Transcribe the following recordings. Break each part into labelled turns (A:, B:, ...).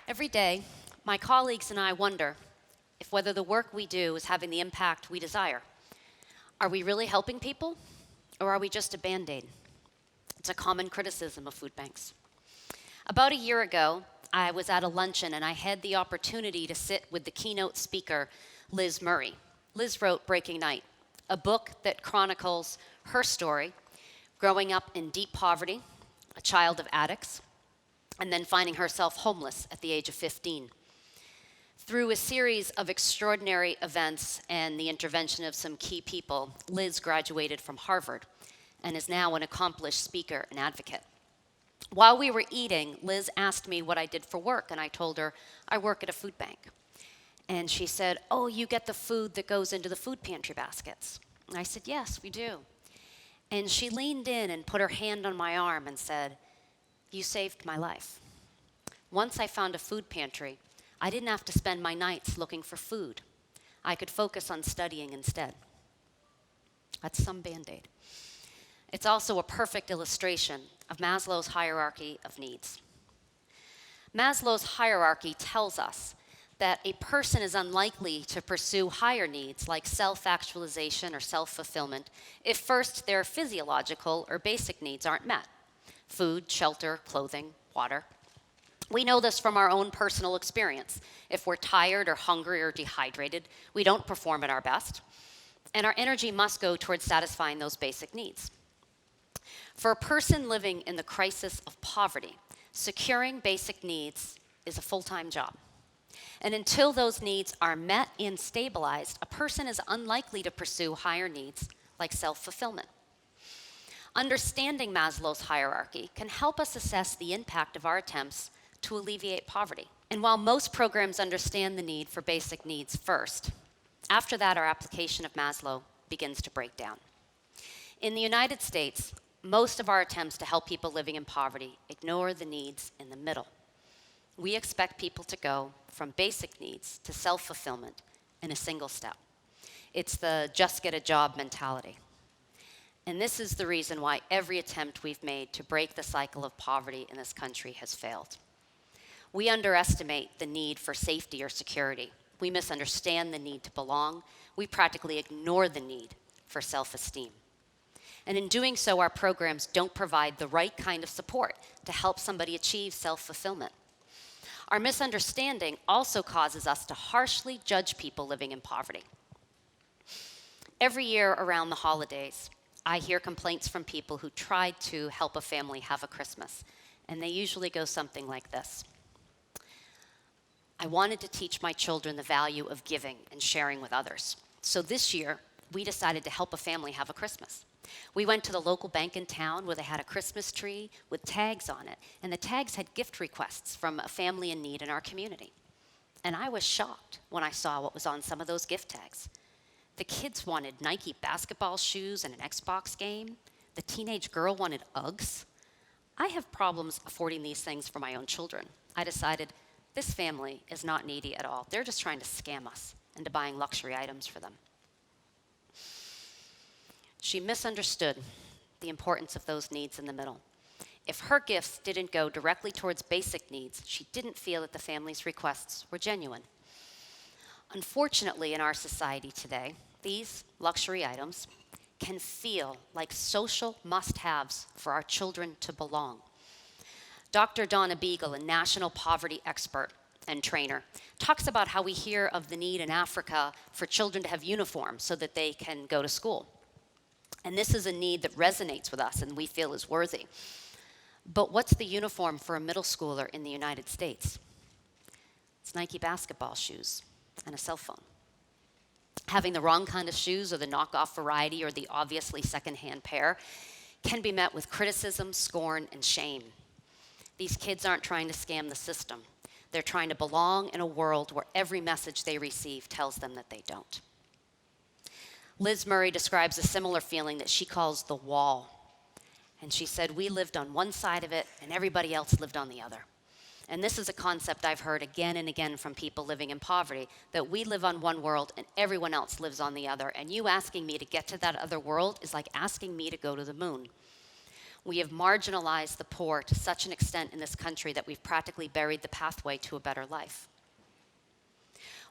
A: Every day, my colleagues and I wonder if whether the work we do is having the impact we desire. Are we really helping people, or are we just a Band-Aid? It's a common criticism of food banks. About a year ago, I was at a luncheon and I had the opportunity to sit with the keynote speaker, Liz Murray. Liz wrote Breaking Night, a book that chronicles her story, growing up in deep poverty, a child of addicts, and then finding herself homeless at the age of 15. Through a series of extraordinary events and the intervention of some key people, Liz graduated from Harvard and is now an accomplished speaker and advocate. While we were eating, Liz asked me what I did for work, and I told her, I work at a food bank. And she said, oh, you get the food that goes into the food pantry baskets. And I said, yes, we do. And she leaned in and put her hand on my arm and said, you saved my life. Once I found a food pantry, I didn't have to spend my nights looking for food. I could focus on studying instead. That's some Band-Aid. It's also a perfect illustration of Maslow's hierarchy of needs. Maslow's hierarchy tells us that a person is unlikely to pursue higher needs like self-actualization or self-fulfillment if first their physiological or basic needs aren't met: food, shelter, clothing, water. We know this from our own personal experience. If we're tired or hungry or dehydrated, we don't perform at our best, and our energy must go towards satisfying those basic needs. For a person living in the crisis of poverty, securing basic needs is a full-time job. And until those needs are met and stabilized, a person is unlikely to pursue higher needs like self-fulfillment. Understanding Maslow's hierarchy can help us assess the impact of our attempts to alleviate poverty. And while most programs understand the need for basic needs first, after that, our application of Maslow begins to break down. In the United States, most of our attempts to help people living in poverty ignore the needs in the middle. We expect people to go from basic needs to self-fulfillment in a single step. It's the just get a job mentality. And this is the reason why every attempt we've made to break the cycle of poverty in this country has failed. We underestimate the need for safety or security. We misunderstand the need to belong. We practically ignore the need for self-esteem. And in doing so, our programs don't provide the right kind of support to help somebody achieve self-fulfillment. Our misunderstanding also causes us to harshly judge people living in poverty. Every year around the holidays, I hear complaints from people who tried to help a family have a Christmas, and they usually go something like this. I wanted to teach my children the value of giving and sharing with others. So this year, we decided to help a family have a Christmas. We went to the local bank in town where they had a Christmas tree with tags on it, and the tags had gift requests from a family in need in our community. And I was shocked when I saw what was on some of those gift tags. The kids wanted Nike basketball shoes and an Xbox game. The teenage girl wanted Uggs. I have problems affording these things for my own children. I decided this family is not needy at all. They're just trying to scam us into buying luxury items for them. She misunderstood the importance of those needs in the middle. If her gifts didn't go directly towards basic needs, she didn't feel that the family's requests were genuine. Unfortunately, in our society today, these luxury items can feel like social must-haves for our children to belong. Dr. Donna Beagle, a national poverty expert and trainer, talks about how we hear of the need in Africa for children to have uniforms so that they can go to school. And this is a need that resonates with us and we feel is worthy. But what's the uniform for a middle schooler in the United States? It's Nike basketball shoes and a cell phone. Having the wrong kind of shoes or the knockoff variety or the obviously secondhand pair can be met with criticism, scorn, and shame. These kids aren't trying to scam the system. They're trying to belong in a world where every message they receive tells them that they don't. Liz Murray describes a similar feeling that she calls the wall. And she said, we lived on one side of it and everybody else lived on the other. And this is a concept I've heard again and again from people living in poverty, that we live on one world and everyone else lives on the other. And you asking me to get to that other world is like asking me to go to the moon. We have marginalized the poor to such an extent in this country that we've practically buried the pathway to a better life.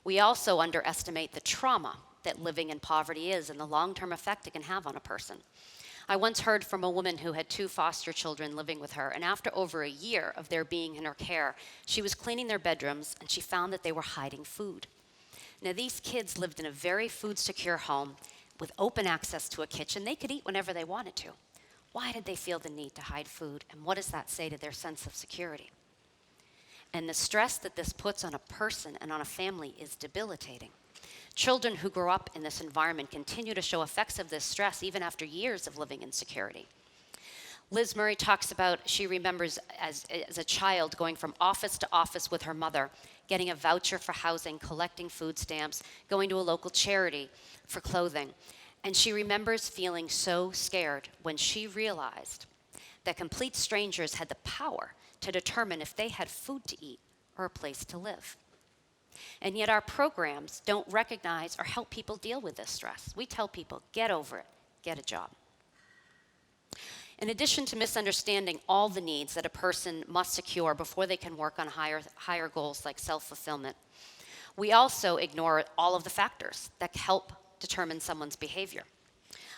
A: We also underestimate the trauma that living in poverty is and the long-term effect it can have on a person. I once heard from a woman who had 2 foster children living with her, and after over a year of their being in her care, she was cleaning their bedrooms and she found that they were hiding food. Now, these kids lived in a very food-secure home with open access to a kitchen. They could eat whenever they wanted to. Why did they feel the need to hide food, and what does that say to their sense of security? And the stress that this puts on a person and on a family is debilitating. Children who grow up in this environment continue to show effects of this stress even after years of living in security. Liz Murray talks about, she remembers as a child going from office to office with her mother, getting a voucher for housing, collecting food stamps, going to a local charity for clothing. And she remembers feeling so scared when she realized that complete strangers had the power to determine if they had food to eat or a place to live. And yet our programs don't recognize or help people deal with this stress. We tell people, get over it, get a job. In addition to misunderstanding all the needs that a person must secure before they can work on higher goals like self-fulfillment, we also ignore all of the factors that help determine someone's behavior.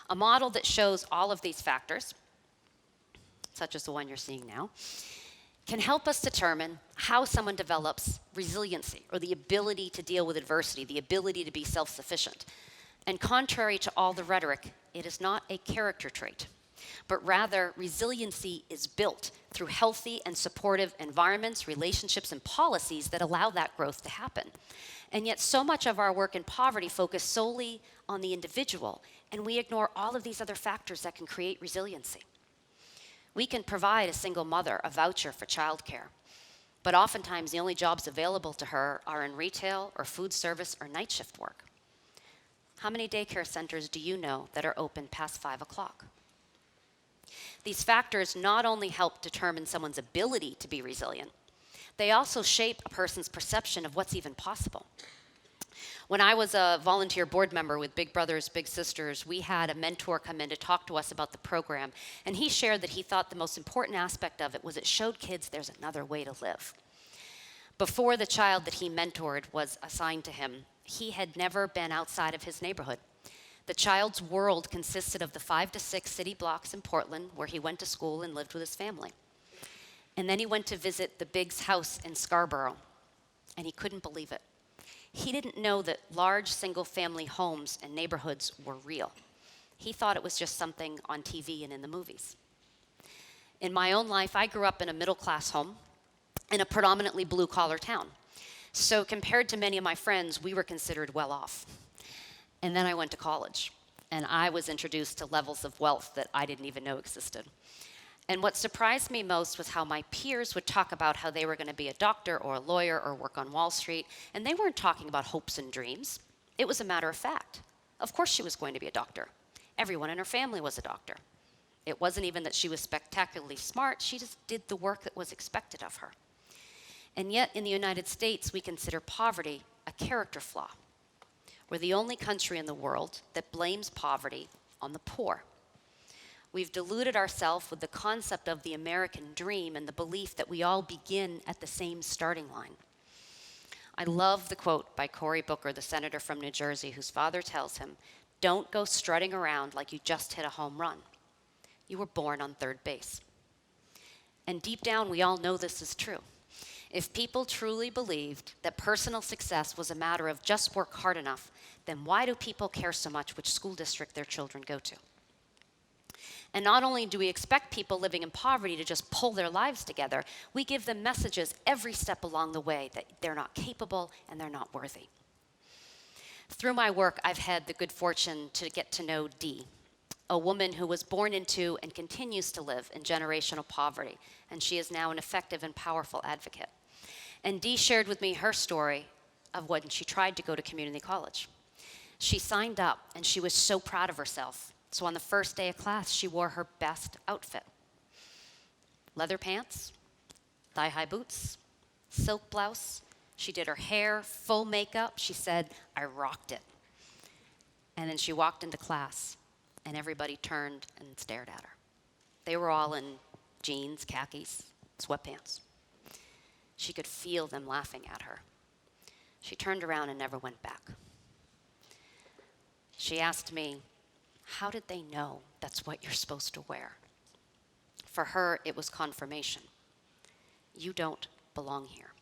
A: A model that shows all of these factors, such as the one you're seeing now, can help us determine how someone develops resiliency or the ability to deal with adversity, the ability to be self-sufficient. And contrary to all the rhetoric, it is not a character trait, but rather resiliency is built through healthy and supportive environments, relationships, and policies that allow that growth to happen. And yet so much of our work in poverty focuses solely on the individual, and we ignore all of these other factors that can create resiliency. We can provide a single mother a voucher for childcare, but oftentimes the only jobs available to her are in retail or food service or night shift work. How many daycare centers do you know that are open past 5 o'clock? These factors not only help determine someone's ability to be resilient, they also shape a person's perception of what's even possible. When I was a volunteer board member with Big Brothers Big Sisters, we had a mentor come in to talk to us about the program, and he shared that he thought the most important aspect of it was it showed kids there's another way to live. Before the child that he mentored was assigned to him, he had never been outside of his neighborhood. The child's world consisted of the 5 to 6 city blocks in Portland where he went to school and lived with his family. And then he went to visit the Biggs house in Scarborough, and he couldn't believe it. He didn't know that large single-family homes and neighborhoods were real. He thought it was just something on TV and in the movies. In my own life, I grew up in a middle-class home in a predominantly blue-collar town. So compared to many of my friends, we were considered well off. And then I went to college, and I was introduced to levels of wealth that I didn't even know existed. And what surprised me most was how my peers would talk about how they were going to be a doctor or a lawyer or work on Wall Street, and they weren't talking about hopes and dreams. It was a matter of fact. Of course she was going to be a doctor. Everyone in her family was a doctor. It wasn't even that she was spectacularly smart, she just did the work that was expected of her. And yet in the United States, we consider poverty a character flaw. We're the only country in the world that blames poverty on the poor. We've deluded ourselves with the concept of the American dream and the belief that we all begin at the same starting line. I love the quote by Cory Booker, the senator from New Jersey, whose father tells him, "Don't go strutting around like you just hit a home run. You were born on third base." And deep down, we all know this is true. If people truly believed that personal success was a matter of just work hard enough, then why do people care so much which school district their children go to? And not only do we expect people living in poverty to just pull their lives together, we give them messages every step along the way that they're not capable and they're not worthy. Through my work, I've had the good fortune to get to know Dee, a woman who was born into and continues to live in generational poverty, and she is now an effective and powerful advocate. And Dee shared with me her story of when she tried to go to community college. She signed up, and she was so proud of herself. So on the first day of class, she wore her best outfit. Leather pants, thigh-high boots, silk blouse. She did her hair, full makeup. She said, "I rocked it." And then she walked into class, and everybody turned and stared at her. They were all in jeans, khakis, sweatpants. She could feel them laughing at her. She turned around and never went back. She asked me, how did they know that's what you're supposed to wear? For her, it was confirmation. You don't belong here.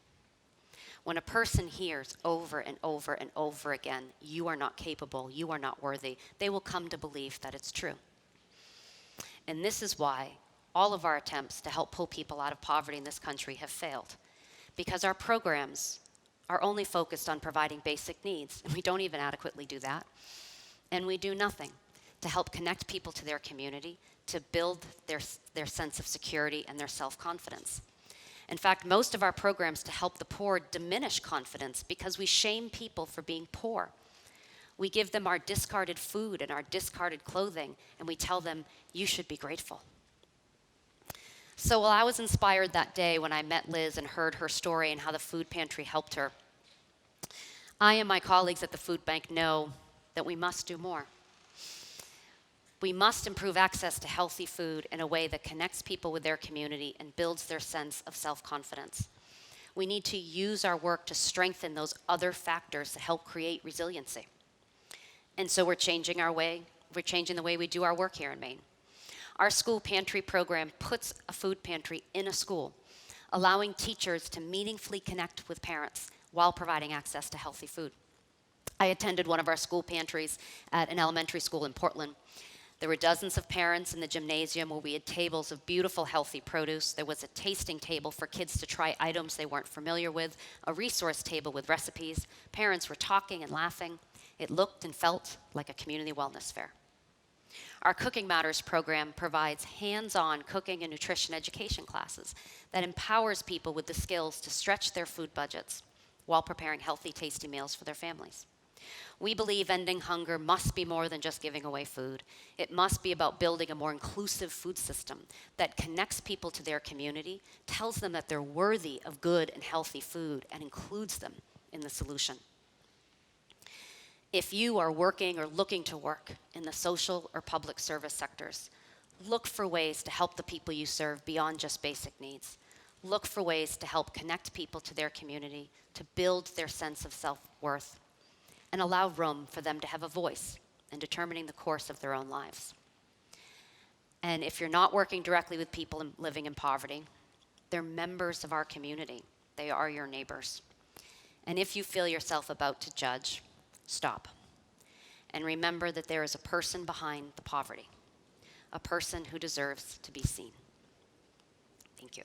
A: When a person hears over and over and over again, you are not capable, you are not worthy, they will come to believe that it's true. And this is why all of our attempts to help pull people out of poverty in this country have failed. Because our programs are only focused on providing basic needs, and we don't even adequately do that. And we do nothing to help connect people to their community, to build their sense of security and their self-confidence. In fact, most of our programs to help the poor diminish confidence because we shame people for being poor. We give them our discarded food and our discarded clothing, and we tell them, you should be grateful. So while I was inspired that day when I met Liz and heard her story and how the food pantry helped her, I and my colleagues at the food bank know that we must do more. We must improve access to healthy food in a way that connects people with their community and builds their sense of self-confidence. We need to use our work to strengthen those other factors to help create resiliency. And so we're changing the way we do our work here in Maine. Our school pantry program puts a food pantry in a school, allowing teachers to meaningfully connect with parents while providing access to healthy food. I attended one of our school pantries at an elementary school in Portland. There were dozens of parents in the gymnasium where we had tables of beautiful, healthy produce. There was a tasting table for kids to try items they weren't familiar with, a resource table with recipes. Parents were talking and laughing. It looked and felt like a community wellness fair. Our Cooking Matters program provides hands-on cooking and nutrition education classes that empowers people with the skills to stretch their food budgets while preparing healthy, tasty meals for their families. We believe ending hunger must be more than just giving away food. It must be about building a more inclusive food system that connects people to their community, tells them that they're worthy of good and healthy food, and includes them in the solution. If you are working or looking to work in the social or public service sectors, look for ways to help the people you serve beyond just basic needs. Look for ways to help connect people to their community, to build their sense of self-worth, and allow room for them to have a voice in determining the course of their own lives. And if you're not working directly with people living in poverty, they're members of our community. They are your neighbors. And if you feel yourself about to judge, stop. And remember that there is a person behind the poverty, a person who deserves to be seen. Thank you.